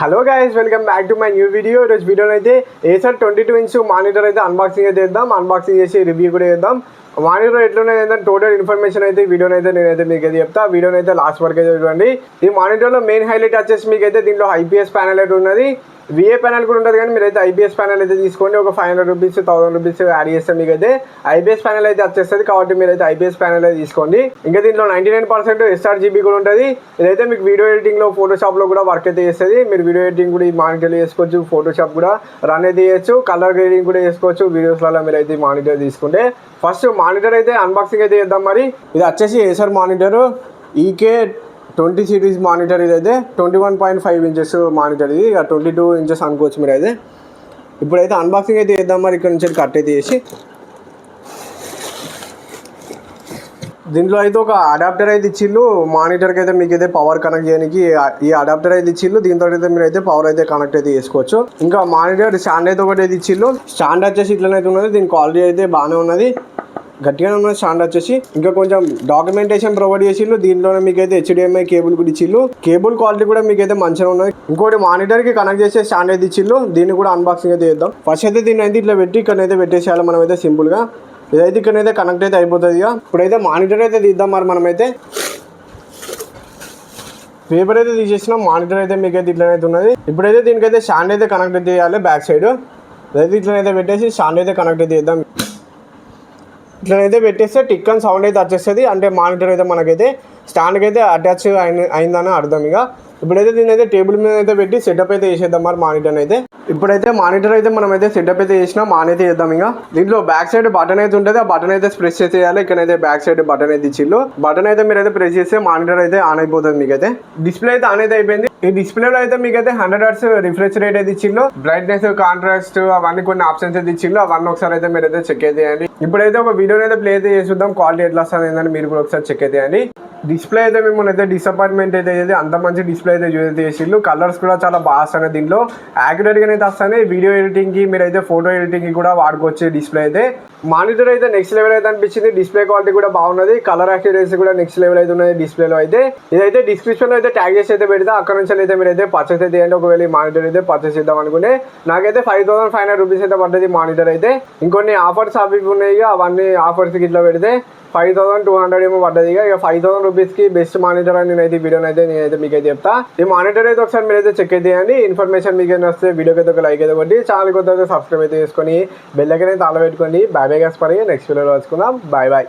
Hello guys, welcome back to my new video. ఈరోజు వీడియోలో అయితే ఏసర్ 22" మానిటర్ అయితే అన్బాక్సింగ్ అయితే చేద్దాం. అన్బాక్సింగ్ చేసి రివ్యూ కూడా చేద్దాం. మానిటర్ ఎట్లున్నది ఏంటంటే టోటల్ ఇన్ఫర్మేషన్ అయితే వీడియోని అయితే నేనైతే మీకు అయితే చెప్తా. వీడియోని అయితే లాస్ట్ వరకు అయితే చూడండి. ఈ మానిటర్లో మెయిన్ హైలైట్ వచ్చేసి మీకు అయితే దీంట్లో ఐపీఎస్ ప్యానెల్ అయితే ఉన్నది. విఏ ప్యానెల్ కూడా ఉంటుంది, కానీ మీరైతే ఐపీఎస్ ప్యానెల్ అయితే తీసుకోండి. ఒక 500 రూపీస్ 1000 రూపీస్ యాడ్ చేస్తే మీకు అయితే ఐపీఎస్ ప్యానెల్ అయితే వచ్చేస్తుంది. కాబట్టి మీరైతే ఐపీఎస్ ప్యానెల్ అయితే తీసుకోండి. ఇంకా దీంట్లో 99% SRGB కూడా ఉంటుంది. ఇదైతే మీకు వీడియో ఎడిటింగ్లో ఫోటోషాప్లో కూడా వర్క్ అయితే చేస్తుంది. మీరు వీడియో ఎడిటింగ్ కూడా ఈ మానిటర్లో చేసుకోవచ్చు, ఫోటోషాప్ కూడా రన్ అయితే చేయొచ్చు, కలర్ గ్రేడింగ్ కూడా చేసుకోవచ్చు. వీడియోస్లలో మీరు అయితే మానిటర్ తీసుకుంటే ఫస్ట్ మానిటర్ అయితే అన్బాక్సింగ్ అయితే చేద్దాం. మరి ఇది వచ్చేసి Acer monitor EK20 series monitor. ఇదైతే 21.5 ఇంచెస్ మానిటర్. ఇది 22 ఇంచెస్ అనుకోవచ్చు మీరు అయితే. ఇప్పుడైతే అన్బాక్సింగ్ అయితే చేద్దాం. మరి ఇక్కడ నుంచి కట్ అయితే చేసి దీంట్లో అయితే ఒక అడాప్టర్ అయితే ఇచ్చిళ్ళు. మానిటర్కి అయితే మీకు అయితే పవర్ కనెక్ట్ చేయడానికి ఈ అడాప్టర్ అయితే ఇచ్చిళ్ళు. దీంతో అయితే మీరు అయితే పవర్ అయితే కనెక్ట్ అయితే చేసుకోవచ్చు. ఇంకా మానిటర్ స్టాండ్ అయితే ఒకటి అయితే ఇచ్చిళ్ళు. స్టాండ్ వచ్చేసి ఇట్లనైతే ఉన్నది. దీని క్వాలిటీ అయితే బాగానే ఉన్నది, గట్టిగానే ఉన్నది స్టాండ్ వచ్చేసి. ఇంకా కొంచెం డాక్యుమెంటేషన్ ప్రొవైడ్ చేసిళ్ళు. దీంట్లోనే మీకైతే HDMI కేబుల్ కూడా ఇచ్చిళ్ళు. కేబుల్ క్వాలిటీ కూడా మీకైతే మంచిగా ఉన్నది. ఇంకోటి మానిటర్కి కనెక్ట్ చేసే స్టాండ్ అయితే ఇచ్చిళ్ళు. దీన్ని కూడా అన్బాక్సింగ్ అయితే చేద్దాం. ఫస్ట్ అయితే దీన్ని అయితే ఇట్లా పెట్టి ఇక్కడైతే పెట్టేసేయాలి మనం అయితే సింపుల్గా. ఇదైతే ఇక్కడైతే కనెక్ట్ అయితే అయిపోతుంది. ఇక ఇప్పుడైతే మానిటర్ అయితే తీద్దాం. మరి మనమైతే పేపర్ అయితే తీసేసినాం. మానిటర్ అయితే మీకైతే ఇట్లనైతే ఉన్నది. ఇప్పుడైతే దీనికైతే స్టాండ్ అయితే కనెక్ట్ అయితే చేయాలి బ్యాక్ సైడ్. ఇదైతే ఇట్లనైతే పెట్టేసి స్టాండ్ అయితే కనెక్ట్ అయితే చేద్దాం. ఇట్లనైతే పెట్టేస్తే టిక్ అని సౌండ్ అయితే వచ్చేస్తుంది. అంటే మానిటర్ అయితే మనకైతే స్టాండ్కి అయితే అటాచ్ అయిందని అర్థం. ఇక ఇప్పుడైతే దీని అయితే టేబుల్ మీద అయితే పెట్టి సెటప్ అయితే చేసేద్దాం. మరి మానిటర్ అయితే ఇప్పుడైతే మానిటర్ అయితే మనం అయితే సెటప్ అయితే చేసినా ఆన్ అయితే చేద్దాం. ఇక దీంట్లో బ్యాక్ సైడ్ బటన్ అయితే ఉంటుంది. ఆ బటన్ అయితే ప్రెస్ చేసేయాలి. ఇక్కడైతే బ్యాక్ సైడ్ బటన్ అయితే ఇచ్చిళ్ళు. బటన్ అయితే మీరు అయితే ప్రెస్ చేస్తే మానిటర్ అయితే ఆన్ అయిపోతుంది. మీకైతే డిస్ప్లే అయితే ఆన్ అయితే అయిపోయింది. ఈ డిస్ప్లేలో అయితే మీకైతే 100 Hz రిఫ్రెష్ రేట్ అయితే ఇచ్చిళ్ళు. బ్రైట్నెస్, కాంట్రాస్ట్ అవన్నీ కొన్ని ఆప్షన్స్ అయితే ఇచ్చిళ్ళు. అవన్నీ ఒకసారి అయితే మీరు అయితే చెక్ అయితే చేయండి. ఇప్పుడైతే ఒక వీడియోని అయితే ప్లే అయితే చేద్దాం. క్వాలిటీ ఎట్లా వస్తుంది ఏంటంటే మీరు కూడా ఒకసారి చెక్ అయితే చేయండి. డిస్ప్లే అయితే మిమ్మల్ని అయితే డిసప్పాయింట్మెంట్ అయితే అంత మంచి డిస్ప్లే అయితే చేసిళ్ళు. కలర్స్ కూడా చాలా బాగా వస్తున్నాయి. దీంట్లో యాక్యురేట్గా అయితే వస్తున్నాయి. వీడియో ఎడిటింగ్కి మీరు అయితే ఫోటో ఎడిటింగ్కి కూడా వాడుకోవచ్చు. డిస్ప్లే అయితే మానిటర్ అయితే నెక్స్ట్ లెవెల్ అయితే అనిపించింది. డిస్ప్లే క్వాలిటీ కూడా బాగున్నది. కలర్ యాక్యురేసీ కూడా నెక్స్ట్ లెవెల్ అయితే ఉన్నది డిస్ప్లేలో అయితే. ఇదైతే డిస్క్రిప్షన్లో అయితే ట్యాగ్ చేసి అయితే పెడితే అక్కడ నుంచి అయితే మీరు అయితే పర్చేస్ అయితే చేయండి. ఒకవేళ ఈ మానిటర్ అయితే పర్చేస్ చేద్దాం అనుకుంటే నాకైతే 5500 రూపీస్ అయితే పడ్డది మానిటర్ అయితే. ఇంకొన్ని ఆఫర్స్ అవి ఉన్నాయి. అవన్నీ ఆఫర్స్కి ఇట్లా పెడితే 5200 ఏమో పడ్డది. ఇక 5000 రూపీస్కి బెస్ట్ మానిటర్ అని నేనైతే వీడియోని అయితే నేనైతే మీకు అయితే చెప్తా. ఈ మానిటర్ అయితే ఒకసారి మీరు అయితే చెక్ అయితే చేయండి. ఇన్ఫర్మేషన్ మీకు అయితే వస్తే వీడియోకి అయితే ఒక లైక్ అయితే కొట్టి ఛానల్ కొత్త సబ్స్క్రైబ్ అయితే చేసుకొని బెల్ ఐకాన్ అయితే ఆన్ పెట్టుకోండి. By bye guys. మరి నెక్స్ట్ వీడియోలో వచ్చుకుందాం. Bye bye.